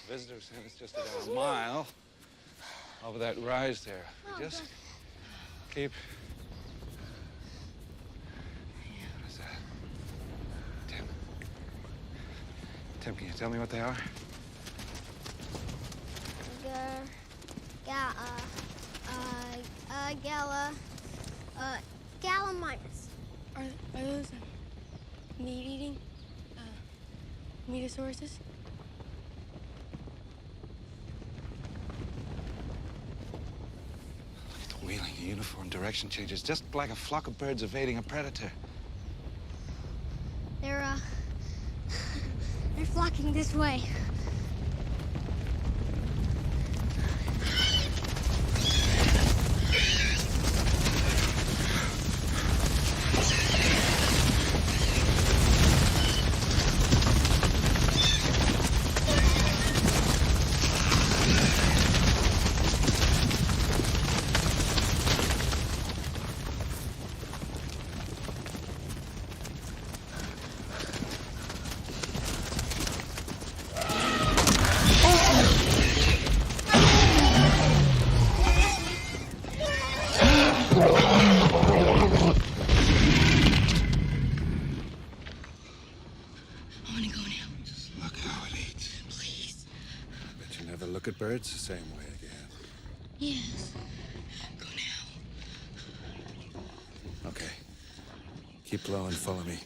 Visitor center's just about a mile over that rise there. Just keep... What is that? Tim, can you tell me what they are? Gala minus. Are those meat-eating metasauruses? Look at the wheeling, the uniform direction changes, just like a flock of birds evading a predator. They're flocking this way. Look at birds the same way again. Yes. Go now. Okay. Keep low and follow me.